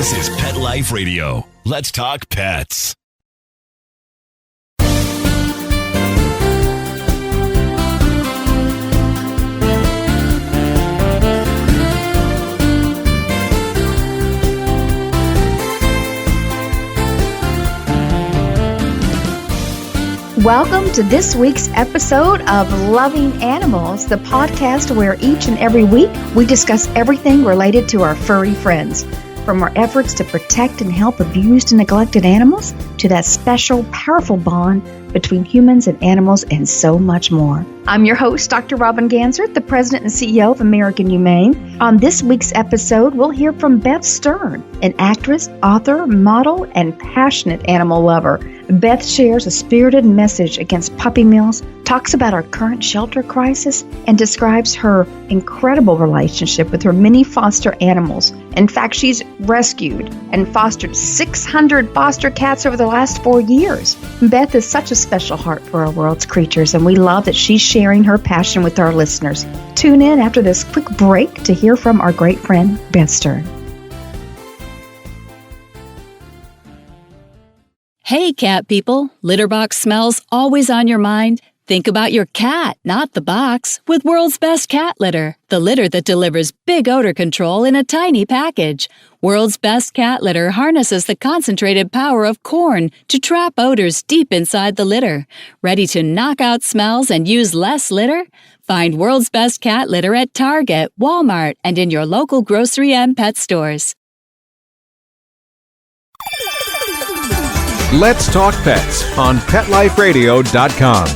This is Pet Life Radio. Let's talk pets. Welcome to this week's episode of Loving Animals, the podcast where each and every week we discuss everything related to our furry friends. From our efforts to protect and help abused and neglected animals to that special, powerful bond between humans and animals and so much more. I'm your host, Dr. Robin Gansert, the President and CEO of American Humane. On this week's episode, we'll hear from Beth Stern, an actress, author, model, and passionate animal lover. Beth shares a spirited message against puppy mills, talks about our current shelter crisis, and describes her incredible relationship with her many foster animals. In fact, she's rescued and fostered 600 foster cats over the last 4 years. Beth has such a special heart for our world's creatures, and we love that she's sharing her passion with our listeners. Tune in after this quick break to hear from our great friend, Beth Stern. Hey, cat people. Litter box smells always on your mind? Think about your cat, not the box, with World's Best Cat Litter, the litter that delivers big odor control in a tiny package. World's Best Cat Litter harnesses the concentrated power of corn to trap odors deep inside the litter. Ready to knock out smells and use less litter? Find World's Best Cat Litter at Target, Walmart, and in your local grocery and pet stores. Let's Talk Pets on PetLifeRadio.com.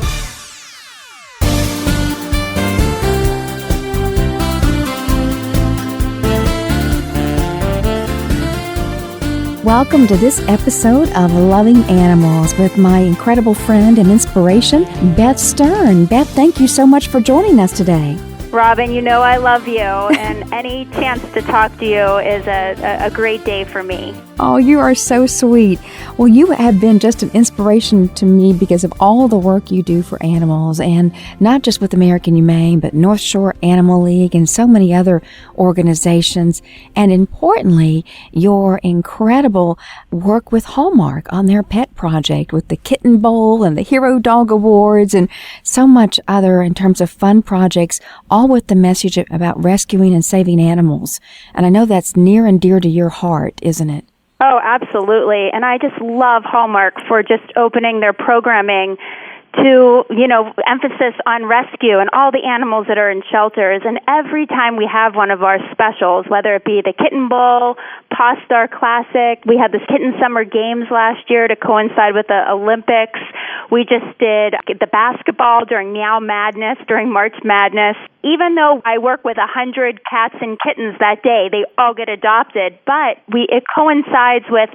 Welcome to this episode of Loving Animals with my incredible friend and inspiration, Beth Stern. Beth, thank you so much for joining us today. Robin, you know I love you, and any chance to talk to you is a great day for me. Oh, you are so sweet. Well, you have been just an inspiration to me because of all the work you do for animals, and not just with American Humane, but North Shore Animal League and so many other organizations. And importantly, your incredible work with Hallmark on their pet project with the Kitten Bowl and the Hero Dog Awards and so much other in terms of fun projects, all with the message about rescuing and saving animals. And I know that's near and dear to your heart, isn't it? Oh, absolutely. And I just love Hallmark for just opening their programming to, emphasis on rescue and all the animals that are in shelters. And every time we have one of our specials, whether it be the Kitten Bowl, Paw Star Classic, we had the Kitten Summer Games last year to coincide with the Olympics. We just did the basketball during Meow Madness, during March Madness. Even though I work with 100 cats and kittens that day, they all get adopted, but it coincides with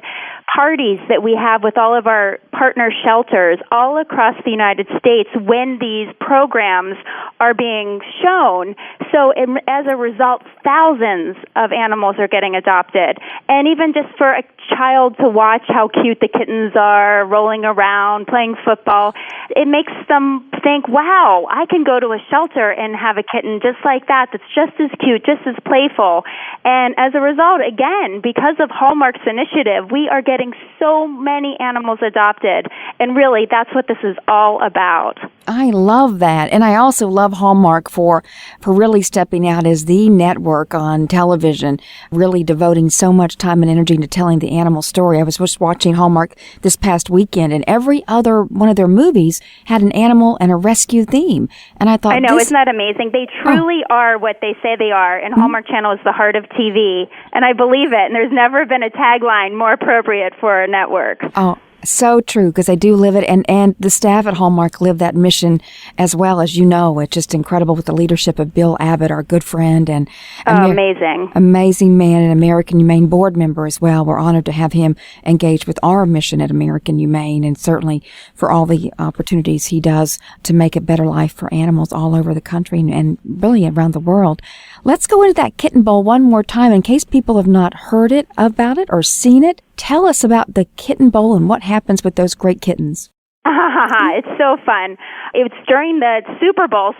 parties that we have with all of our partner shelters all across the United States when these programs are being shown. So as a result, thousands of animals are getting adopted. And even just for a child to watch how cute the kittens are, rolling around, playing football, it makes them think, wow, I can go to a shelter and have a kitten just like that, that's just as cute, just as playful. And as a result, again, because of Hallmark's initiative, we are getting so many animals adopted. And really, that's what this is all about. I love that. And I also love Hallmark for really stepping out as the network on television, really devoting so much time and energy to telling the animal story. I was just watching Hallmark this past weekend, and every other one of their movies had an animal and a rescue theme. And I thought, I know, isn't that amazing? They truly are what they say they are, and Hallmark Channel is the heart of TV. And I believe it, and there's never been a tagline more appropriate for a network. Oh, so true, because I do live it, and the staff at Hallmark live that mission as well. As you know, it's just incredible with the leadership of Bill Abbott, our good friend, and amazing man, and American Humane board member as well. We're honored to have him engaged with our mission at American Humane, and certainly for all the opportunities he does to make a better life for animals all over the country and really around the world. Let's go into that Kitten Bowl one more time in case people have not heard about it or seen it. Tell us about the Kitten Bowl and what happens with those great kittens. It's so fun. It's during the Super Bowl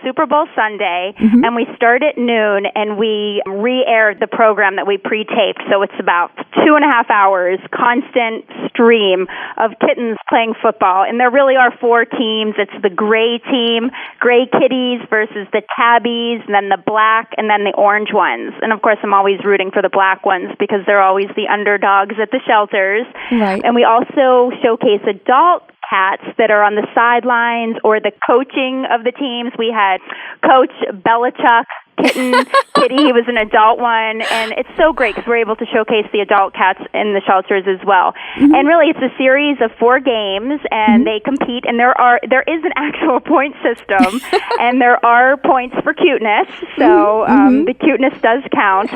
Sunday, and we start at noon, and we re-aired the program that we pre-taped. So it's about 2.5 hours, constant stream of kittens playing football. And there really are 4 teams. It's the gray team, gray kitties versus the tabbies, and then the black, and then the orange ones. And of course, I'm always rooting for the black ones because they're always the underdogs at the shelters. Right. And we also showcase adult cats that are on the sidelines or the coaching of the teams. We had Coach Belichick, Kitty, he was an adult one, and it's so great because we're able to showcase the adult cats in the shelters as well. And really, it's a series of 4 games, and they compete, and there is an actual point system, and there are points for cuteness, so the cuteness does count.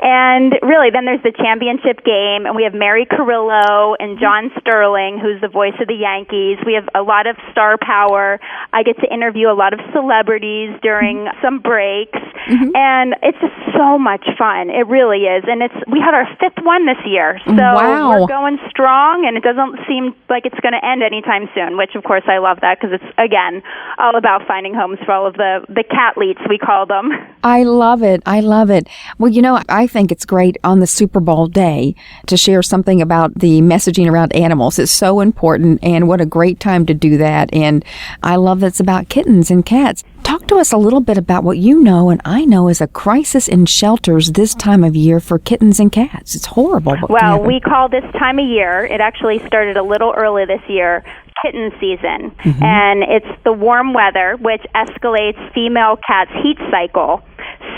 And really, then there's the championship game, and we have Mary Carrillo and John Sterling, who's the voice of the Yankees. We have a lot of star power. I get to interview a lot of celebrities during some breaks. And it's just so much fun. It really is. And we had our 5th one this year. So we're going strong, and it doesn't seem like it's going to end anytime soon, which, of course, I love that because it's, again, all about finding homes for all of the cat-leets, we call them. I love it. I love it. Well, I think it's great on the Super Bowl day to share something about the messaging around animals. It's so important, and what a great time to do that. And I love that it's about kittens and cats. Talk to us a little bit about what you know and I know is a crisis in shelters this time of year for kittens and cats. It's horrible. Well, we call this time of year, it actually started a little early this year, kitten season. And it's the warm weather, which escalates female cats' heat cycle.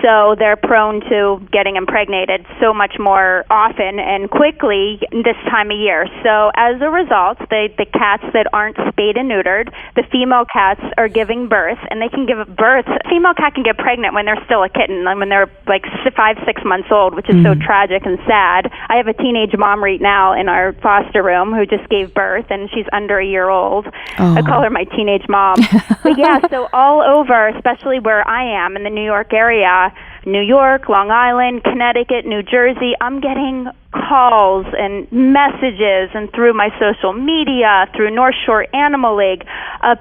So they're prone to getting impregnated so much more often and quickly this time of year. So as a result, the cats that aren't spayed and neutered, the female cats are giving birth, and they can give birth. A female cat can get pregnant when they're still a kitten, when they're like 5-6 months old, which is so tragic and sad. I have a teenage mom right now in our foster room who just gave birth, and she's under a year old. I call her my teenage mom. But yeah, so all over, especially where I am in the New York area, New York, Long Island, Connecticut, New Jersey, I'm getting calls and messages and through my social media, through North Shore Animal League,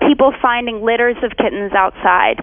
people finding litters of kittens outside.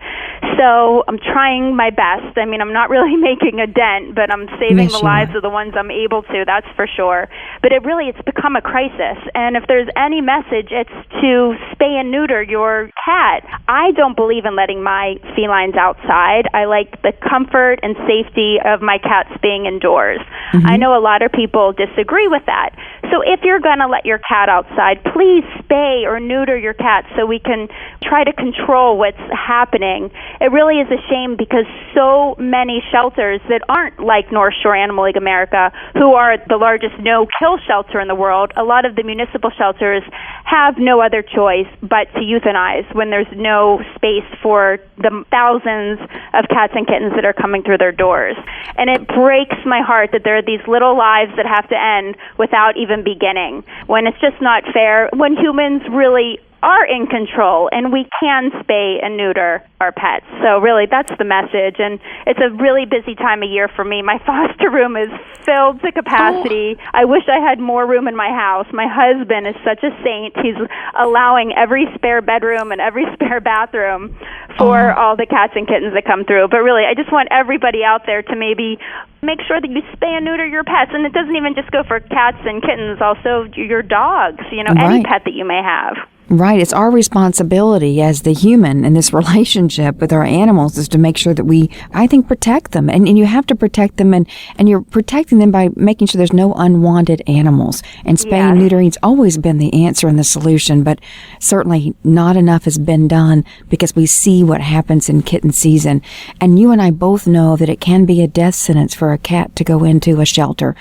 So I'm trying my best. I mean, I'm not really making a dent, but I'm saving the lives of the ones I'm able to, that's for sure. But it's become a crisis. And if there's any message, it's to spay and neuter your cat. I don't believe in letting my felines outside. I like the comfort and safety of my cats being indoors. I know a lot of people disagree with that. So if you're going to let your cat outside, please spay or neuter your cat so we can try to control what's happening. It really is a shame because so many shelters that aren't like North Shore Animal League America, who are the largest no-kill shelter in the world, a lot of the municipal shelters have no other choice but to euthanize when there's no space for the thousands of cats and kittens that are coming through their doors. And it breaks my heart that there are these little lives that have to end without even beginning, when it's just not fair, when humans really are in control and we can spay and neuter our pets. So really, that's the message. And it's a really busy time of year for me. My foster room is filled to capacity. I wish I had more room in my house. My husband is such a saint. He's allowing every spare bedroom and every spare bathroom for all the cats and kittens that come through. But really, I just want everybody out there to maybe make sure that you spay and neuter your pets. And it doesn't even just go for cats and kittens, also your dogs, any pet that you may have. Right. It's our responsibility as the human in this relationship with our animals is to make sure that we, I think, protect them. And you have to protect them, and you're protecting them by making sure there's no unwanted animals. And spay and neutering's always been the answer and the solution, but certainly not enough has been done because we see what happens in kitten season. And you and I both know that it can be a death sentence for a cat to go into a shelter.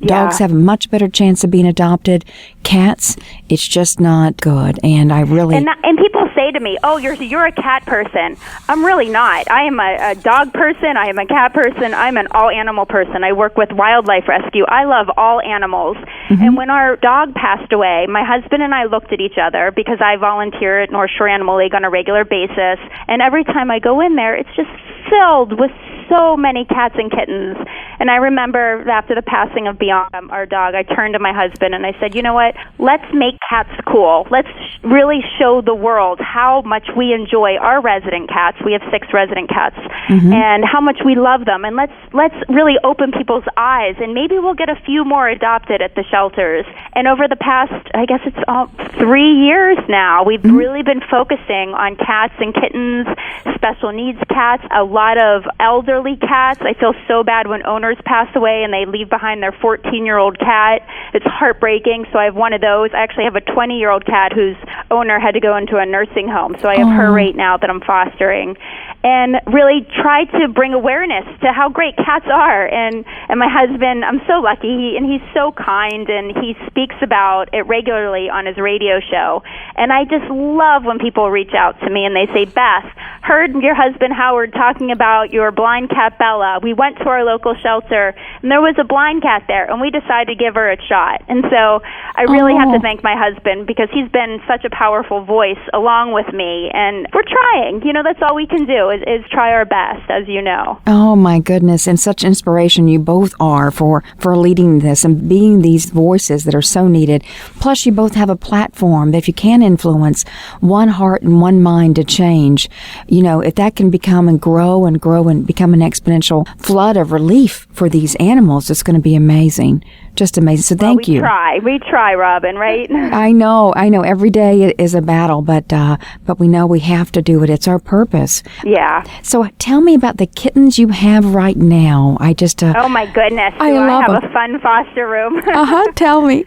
Dogs have a much better chance of being adopted. Cats, it's just not good. And I really... And people say to me, oh, you're a cat person. I'm really not. I am a dog person. I am a cat person. I'm an all-animal person. I work with wildlife rescue. I love all animals. And when our dog passed away, my husband and I looked at each other because I volunteer at North Shore Animal League on a regular basis. And every time I go in there, it's just filled with so many cats and kittens. And I remember after the passing of Bianca, our dog, I turned to my husband and I said, you know what, let's make cats cool. Let's really show the world how much we enjoy our resident cats. We have 6 resident cats, and how much we love them. And let's really open people's eyes, and maybe we'll get a few more adopted at the shelters. And over the past, I guess it's 3 years now, we've really been focusing on cats and kittens, special needs cats, a lot of elderly cats. I feel so bad when owners pass away and they leave behind their 14-year-old cat. It's heartbreaking. So I have one of those. I actually have a 20-year-old cat whose owner had to go into a nursing home. So I have her right now that I'm fostering. And really try to bring awareness to how great cats are. And my husband, I'm so lucky, and he's so kind, and he speaks about it regularly on his radio show. And I just love when people reach out to me and they say, Beth, heard your husband Howard talking about your blind cat Bella. We went to our local shelter, and there was a blind cat there, and we decided to give her a shot. And so I really have to thank my husband, because he's been such a powerful voice along with me. And we're trying. You know, that's all we can do is try our best, as you know. Oh, my goodness. And such inspiration you both are for leading this and being these voices that are so needed. Plus, you both have a platform that if you can influence one heart and one mind to change, you know, if that can become and grow and become an exponential flood of relief for these animals, it's going to be amazing. Just amazing. So thank you. We try, Robin, right? I know. Every day is a battle, but we know we have to do it. It's our purpose. Yeah. So tell me about the kittens you have right now. Oh my goodness. I love a fun foster room. Tell me.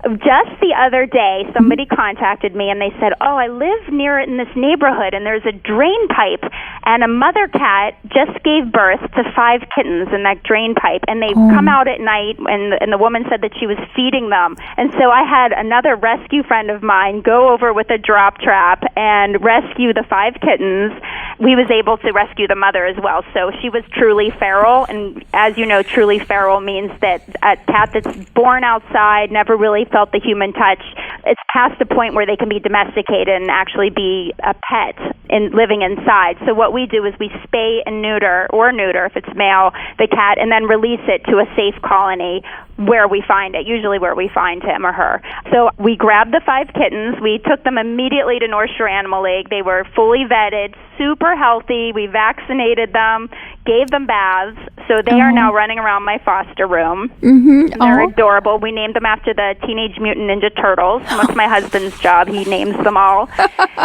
Just the other day, somebody contacted me and they said, oh, I live near it in this neighborhood, and there's a drain pipe, and a mother cat just gave birth to 5 kittens in that drain pipe, and they come out at night, and the woman said that she was feeding them. And so I had another rescue friend of mine go over with a drop trap and rescue the 5 kittens. We was able to rescue the mother as well. So she was truly feral, and as you know, truly feral means that a cat that's born outside, never really felt the human touch, it's past the point where they can be domesticated and actually be a pet and living inside. So what we do is we spay and neuter, if it's male, the cat, and then release it to a safe colony where we find it, usually where we find him or her. So we grabbed the 5 kittens. We took them immediately to North Shore Animal League. They were fully vetted, super healthy. We vaccinated them, gave them baths. So they are now running around my foster room. And they're adorable. We named them after the Teenage Mutant Ninja Turtles. That's my husband's job. He names them all.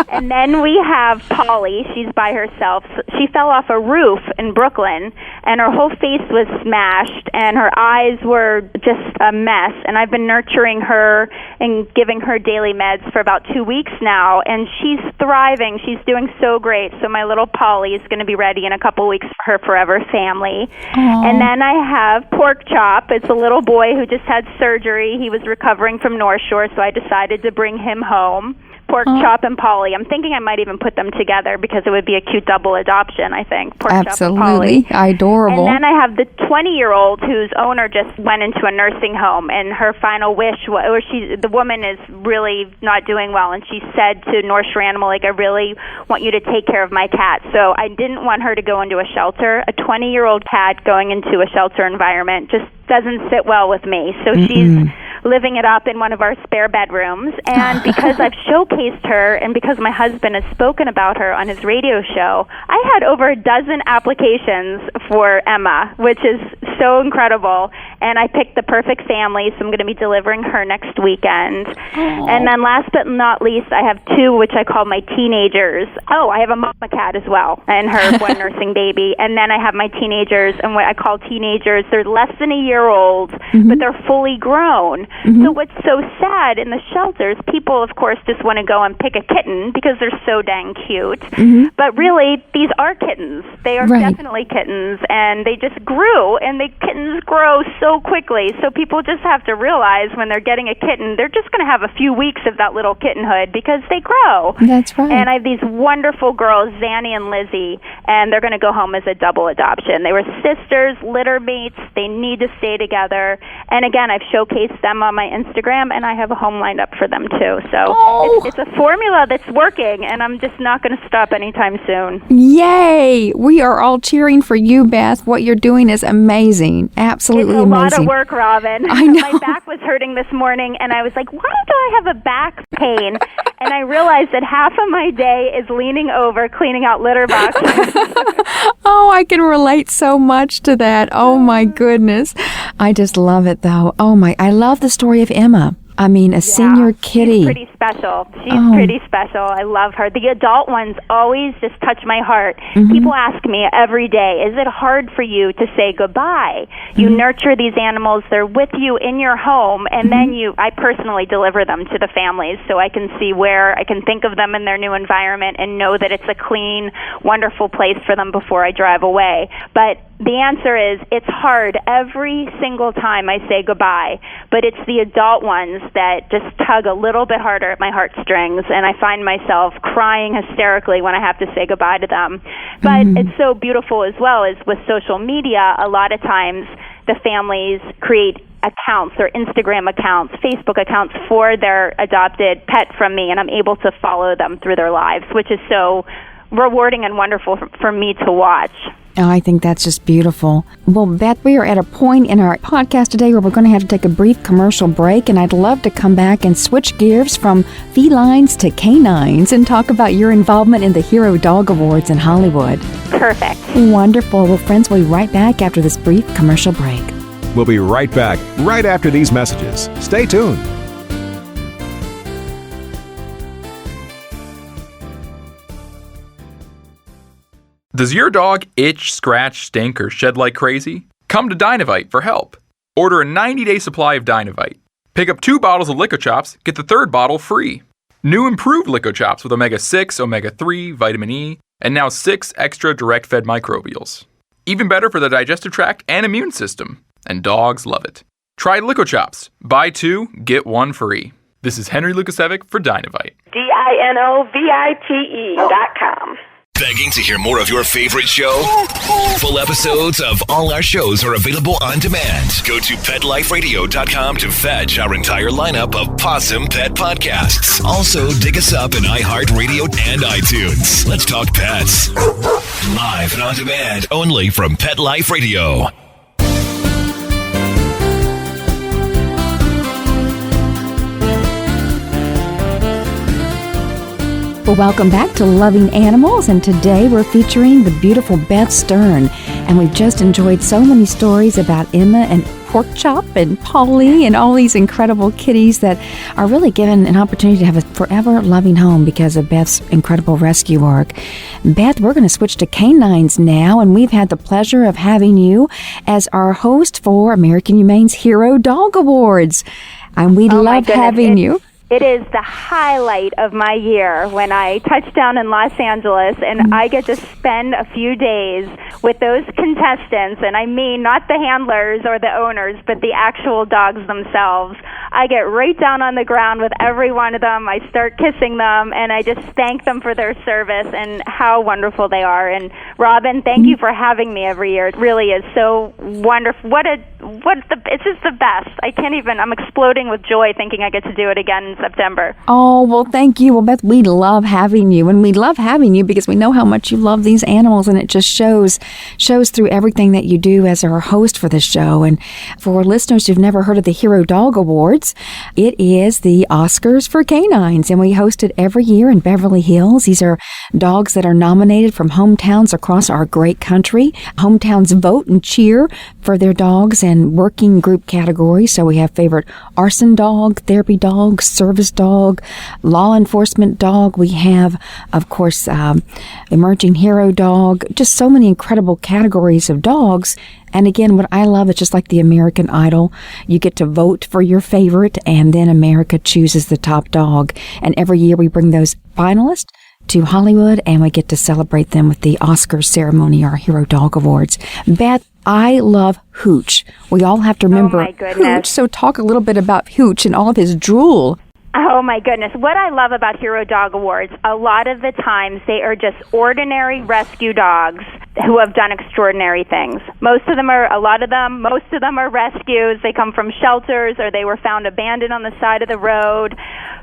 And then we have Polly. She's by herself. She fell off a roof in Brooklyn, and her whole face was smashed, and her eyes were just a mess. And I've been nurturing her and giving her daily meds for about 2 weeks now, and she's thriving. She's doing so great. So my little Polly is going to be ready in a couple weeks for her forever family. And then I have Pork Chop. It's a little boy who just had surgery. He was recovering from North Shore, so I decided to bring him home. Pork Chop and Polly. I'm thinking I might even put them together because it would be a cute double adoption, I think. Pork Chop and Polly. Adorable. And then I have the 20-year-old whose owner just went into a nursing home, and her final wish was, the woman is really not doing well, and she said to North Shore Animal League, I really want you to take care of my cat. So I didn't want her to go into a shelter. A 20-year-old cat going into a shelter environment just doesn't sit well with me. So she's living it up in one of our spare bedrooms. And because I've showcased her, and because my husband has spoken about her on his radio show, I had over a dozen applications for Emma, which is so incredible. And I picked the perfect family, so I'm going to be delivering her next weekend. And then last but not least, I have 2, which I call my teenagers. Oh, I have a mama cat as well, and her one nursing baby. And then I have my teenagers, and what I call teenagers, they're less than a year old, but they're fully grown. So what's so sad in the shelters, people, of course, just want to go and pick a kitten because they're so dang cute. But really, these are kittens. They are definitely kittens, and they just grew, and the kittens grow so quickly. So people just have to realize when they're getting a kitten, they're just going to have a few weeks of that little kittenhood because they grow. That's right. And I have these wonderful girls, Zanny and Lizzie, and they're going to go home as a double adoption. They were sisters, litter mates. They need to stay together. And again, I've showcased them on my Instagram, and I have a home lined up for them too. So it's a formula that's working, and I'm just not going to stop anytime soon. Yay! We are all cheering for you, Beth. What you're doing is amazing. Absolutely amazing. It's a lot of work, Robin. I know. My back was hurting this morning, and I was like, why do I have a back pain? And I realized that half of my day is leaning over, cleaning out litter boxes. Oh, I can relate so much to that. Oh, my goodness. I just love it, though. I love the story of Emma. I mean, a senior kitty. She's pretty special. She's pretty special. I love her. The adult ones always just touch my heart. Mm-hmm. People ask me every day, is it hard for you to say goodbye? Mm-hmm. You nurture these animals. They're with you in your home, and then I personally deliver them to the families so I can see where I can think of them in their new environment and know that it's a clean, wonderful place for them before I drive away. But the answer is it's hard every single time I say goodbye, but it's the adult ones that just tug a little bit harder at my heartstrings, and I find myself crying hysterically when I have to say goodbye to them. But it's so beautiful as well as with social media, a lot of times the families create accounts or Instagram accounts, Facebook accounts for their adopted pet from me, and I'm able to follow them through their lives, which is so rewarding and wonderful for me to watch. Oh, I think that's just beautiful. Well, Beth, we are at a point in our podcast today where we're going to have to take a brief commercial break, and I'd love to come back and switch gears from felines to canines and talk about your involvement in the Hero Dog Awards in Hollywood. Perfect. Wonderful. Well, friends, we'll be right back after this brief commercial break. We'll be right back, right after these messages. Stay tuned. Does your dog itch, scratch, stink, or shed like crazy? Come to Dynavite for help. Order a 90-day supply of Dynavite. Pick up 2 bottles of Lico Chops, get the 3rd bottle free. New improved Lico Chops with Omega-6, Omega-3, Vitamin E, and now 6 extra direct-fed microbials. Even better for the digestive tract and immune system. And dogs love it. Try Lico Chops. Buy 2, get 1 free. This is Henry Lukasevic for Dynavite. DINOVITE.com. Begging to hear more of your favorite show? Full episodes of all our shows are available on demand. Go to PetLifeRadio.com to fetch our entire lineup of Possum Pet podcasts. Also, dig us up in iHeartRadio and iTunes. Let's talk pets. Live and on demand, only from Pet Life Radio. Well, welcome back to Loving Animals, and today we're featuring the beautiful Beth Stern, and we've just enjoyed so many stories about Emma and Pork Chop and Polly and all these incredible kitties that are really given an opportunity to have a forever loving home because of Beth's incredible rescue work. Beth, we're going to switch to canines now, and we've had the pleasure of having you as our host for American Humane's Hero Dog Awards, and we love having you. It is the highlight of my year when I touch down in Los Angeles and I get to spend a few days with those contestants, and I mean not the handlers or the owners, but the actual dogs themselves. I get right down on the ground with every one of them. I start kissing them, and I just thank them for their service and how wonderful they are. And Robin, thank you for having me every year. It really is so wonderful. It's just the best. I'm exploding with joy thinking I get to do it again in September. Oh, well, thank you. Well, Beth, we love having you, and we love having you because we know how much you love these animals, and it just shows through everything that you do as our host for this show. And for listeners who've never heard of the Hero Dog Awards, it is the Oscars for canines, and we host it every year in Beverly Hills. These are dogs that are nominated from hometowns across our great country. Hometowns vote and cheer for their dogs and working group categories. So we have favorite arson dog, therapy dog, service dog, law enforcement dog. We have, of course, emerging hero dog, just so many incredible categories of dogs. And again, what I love is just like the American Idol, you get to vote for your favorite, and then America chooses the top dog. And every year we bring those finalists to Hollywood, and we get to celebrate them with the Oscars ceremony, our Hero Dog Awards. Beth, I love Hooch. We all have to remember Hooch, so talk a little bit about Hooch and all of his drool. Oh, my goodness. What I love about Hero Dog Awards, a lot of the times they are just ordinary rescue dogs who have done extraordinary things. Most of them are rescues. They come from shelters or they were found abandoned on the side of the road.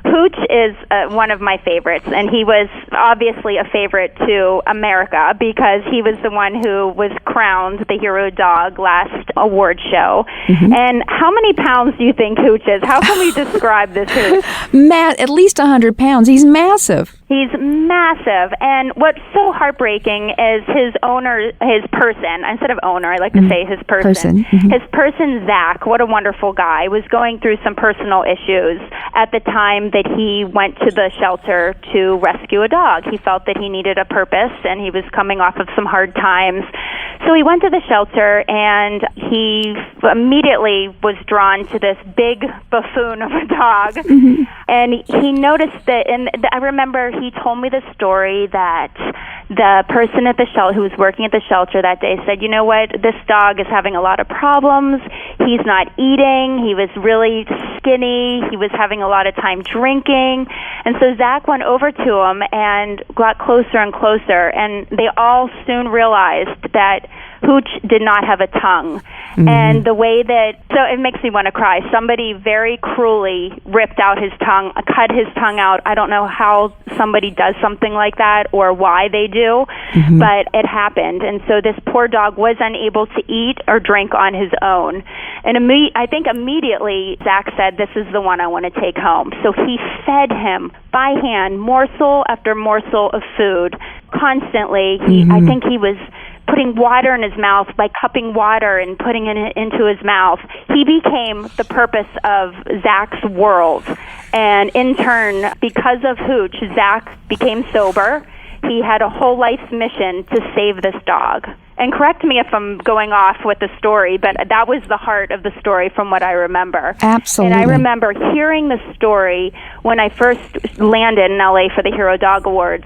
Hooch is one of my favorites, and he was obviously a favorite to America because he was the one who was crowned the Hero Dog last award show. Mm-hmm. And how many pounds do you think Hooch is? How can we describe this Hooch? At least 100 pounds. He's massive. He's massive, and what's so heartbreaking is his person, instead of owner, I like to say his person. Mm-hmm. His person, Zach, what a wonderful guy, was going through some personal issues at the time that he went to the shelter to rescue a dog. He felt that he needed a purpose, and he was coming off of some hard times. So he went to the shelter, and he immediately was drawn to this big buffoon of a dog. Mm-hmm. And he noticed that, and I remember he told me the story that the person at the shelter who was working at the shelter that day said, you know what, this dog is having a lot of problems. He's not eating. He was really skinny. He was having a lot of time drinking. And so Zach went over to him and got closer and closer, and they all soon realized that Hooch did not have a tongue. Mm-hmm. And the way that, so it makes me want to cry. Somebody very cruelly ripped out his tongue, cut his tongue out. I don't know how somebody does something like that or why they do, mm-hmm. but it happened. And so this poor dog was unable to eat or drink on his own. And I think immediately Zach said, this is the one I want to take home. So he fed him by hand, morsel after morsel of food, constantly. Mm-hmm. I think he was putting water in his mouth, by cupping water and putting it into his mouth. He became the purpose of Zach's world. And in turn, because of Hooch, Zach became sober. He had a whole life's mission to save this dog. And correct me if I'm going off with the story, but that was the heart of the story from what I remember. Absolutely. And I remember hearing the story when I first landed in LA for the Hero Dog Awards.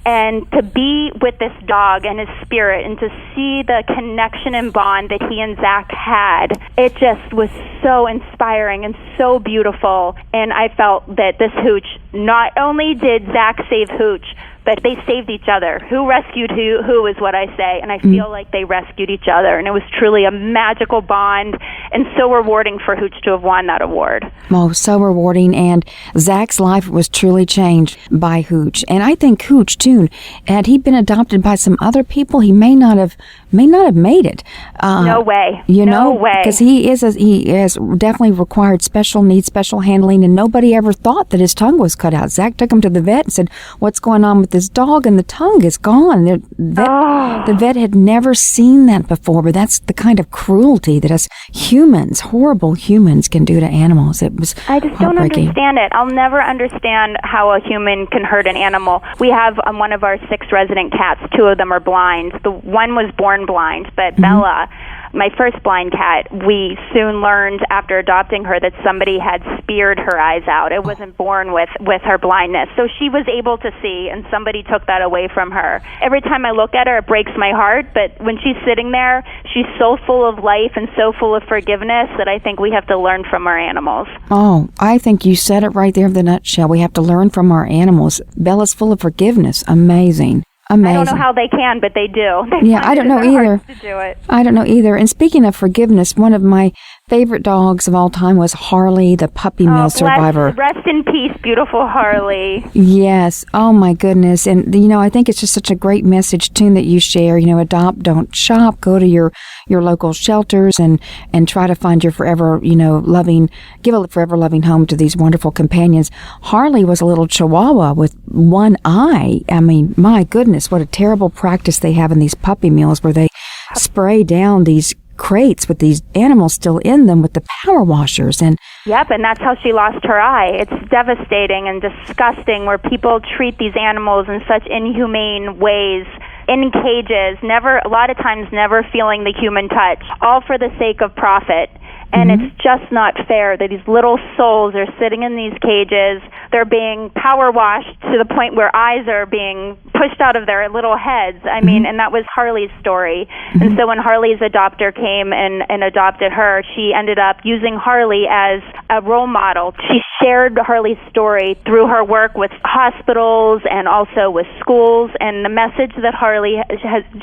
And to be with this dog and his spirit and to see the connection and bond that he and Zach had, it just was so inspiring and so beautiful. And I felt that this Hooch, not only did Zach save Hooch, but they saved each other. Who rescued who is what I say, and I feel like they rescued each other, and it was truly a magical bond and so rewarding for Hooch to have won that award. Oh, so rewarding, and Zach's life was truly changed by Hooch. And I think Hooch, too, had he been adopted by some other people, he may not have made it. No way. No way. Because he has definitely required special needs, special handling, and nobody ever thought that his tongue was cut out. Zach took him to the vet and said, what's going on with this dog? And the tongue is gone. The vet had never seen that before, but that's the kind of cruelty that us humans, horrible humans, can do to animals. It was I just don't understand it. I'll never understand how a human can hurt an animal. We have one of our 6 resident cats, 2 of them are blind. The one was born blind, but Bella, my first blind cat, we soon learned after adopting her that somebody had speared her eyes out. It wasn't born with her blindness. So she was able to see, and somebody took that away from her. Every time I look at her, it breaks my heart, but when she's sitting there, she's so full of life and so full of forgiveness that I think we have to learn from our animals. Oh, I think you said it right there in the nutshell. We have to learn from our animals. Bella's full of forgiveness. Amazing. Amazing. I don't know how they can, but they do. I don't know either. To do it. I don't know either. And speaking of forgiveness, one of my favorite dogs of all time was Harley, the puppy mill survivor. Rest in peace, beautiful Harley. Yes. Oh, my goodness. And, I think it's just such a great message, too, that you share. Adopt, don't shop. Go to your local shelters and try to find your forever, give a forever loving home to these wonderful companions. Harley was a little chihuahua with one eye. I mean, my goodness, what a terrible practice they have in these puppy mills where they spray down these crates with these animals still in them with the power washers. Yep, and that's how she lost her eye. It's devastating and disgusting where people treat these animals in such inhumane ways, in cages, a lot of times never feeling the human touch, all for the sake of profit. And it's just not fair that these little souls are sitting in these cages they're being power washed to the point where eyes are being pushed out of their little heads. I mean, and that was Harley's story. And so when Harley's adopter came and adopted her, she ended up using Harley as a role model. She shared Harley's story through her work with hospitals and also with schools, and the message that Harley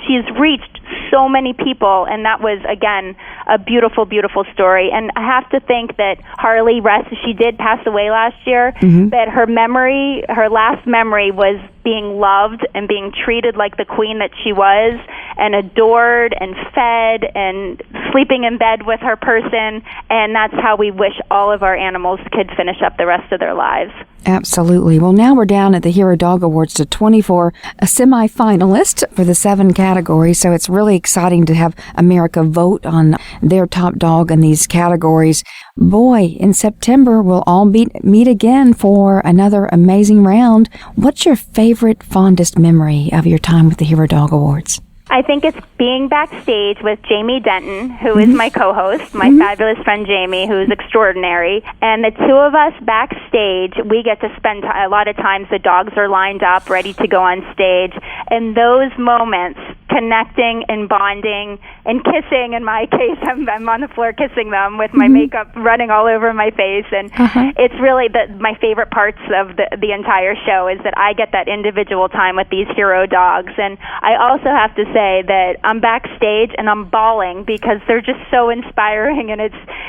she's reached so many people, and that was, again, a beautiful, beautiful story. And I have to think that Harley she did pass away last year, but her last memory was being loved and being treated like the queen that she was, and adored and fed and sleeping in bed with her person. And that's how we wish all of our animals could finish up the rest of their lives. Absolutely. Well, now we're down at the Hero Dog Awards to 24 semi-finalists for the 7 categories. So it's really exciting to have America vote on their top dog in these categories. Boy, in September, we'll all meet again for another amazing round. What's your favorite, fondest memory of your time with the Hero Dog Awards? I think it's being backstage with Jamie Denton, who is my co-host, my fabulous friend Jamie, who's extraordinary. And the two of us backstage, we get to spend a lot of times the dogs are lined up, ready to go on stage. And those moments, connecting and bonding and kissing, in my case, I'm on the floor kissing them with my makeup running all over my face. And it's really my favorite parts of the entire show is that I get that individual time with these hero dogs. And I also have to say that I'm backstage and I'm bawling because they're just so inspiring, and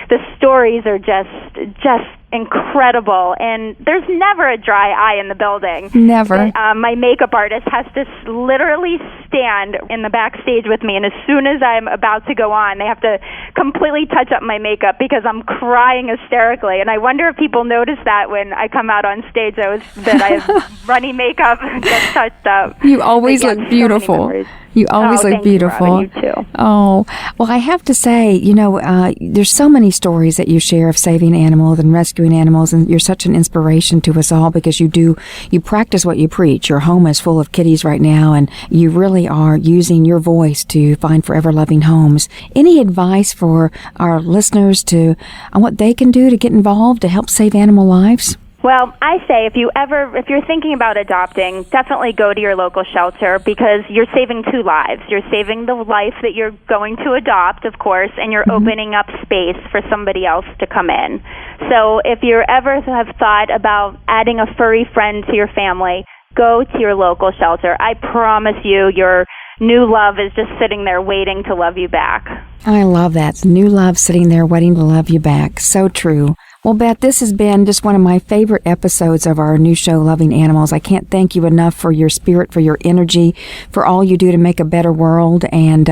the stories are just incredible, and there's never a dry eye in the building. Never. But, my makeup artist has to literally stand in the backstage with me, and as soon as I'm about to go on, they have to completely touch up my makeup because I'm crying hysterically. And I wonder if people notice that when I come out on stage, that I have runny makeup just touched up. You always look beautiful. You always look beautiful. You, Robin, you too. Oh, well, I have to say, there's so many stories that you share of saving animals and rescuing animals, and you're such an inspiration to us all because you practice what you preach. Your home is full of kitties right now, and you really are using your voice to find forever loving homes. Any advice for our listeners on what they can do to get involved to help save animal lives? Well, I say if you're thinking about adopting, definitely go to your local shelter because you're saving 2 lives. You're saving the life that you're going to adopt, of course, and you're opening up space for somebody else to come in. So if you ever have thought about adding a furry friend to your family, go to your local shelter. I promise you, your new love is just sitting there waiting to love you back. I love that. New love sitting there waiting to love you back. So true. Well, Beth, this has been just one of my favorite episodes of our new show, Loving Animals. I can't thank you enough for your spirit, for your energy, for all you do to make a better world, and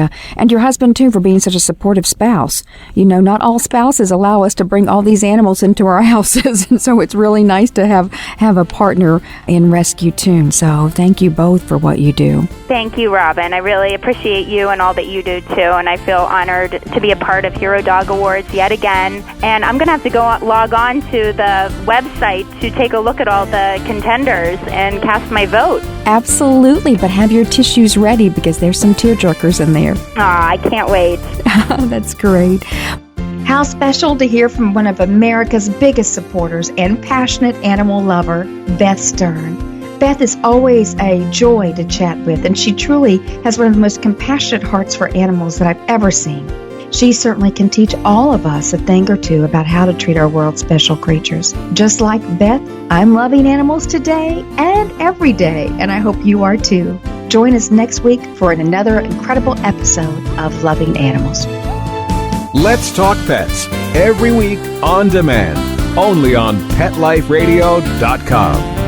your husband, too, for being such a supportive spouse. Not all spouses allow us to bring all these animals into our houses, and so it's really nice to have a partner in rescue, too. So thank you both for what you do. Thank you, Robin. I really appreciate you and all that you do, too, and I feel honored to be a part of Hero Dog Awards yet again. And I'm going to have to log on to the website to take a look at all the contenders and cast my vote. Absolutely, but have your tissues ready because there's some tearjerkers in there. I can't wait. That's great. How special to hear from one of America's biggest supporters and passionate animal lover, Beth Stern. Beth is always a joy to chat with, and she truly has one of the most compassionate hearts for animals that I've ever seen. She certainly can teach all of us a thing or two about how to treat our world's special creatures. Just like Beth, I'm loving animals today and every day, and I hope you are too. Join us next week for another incredible episode of Loving Animals. Let's Talk Pets, every week on demand, only on PetLifeRadio.com.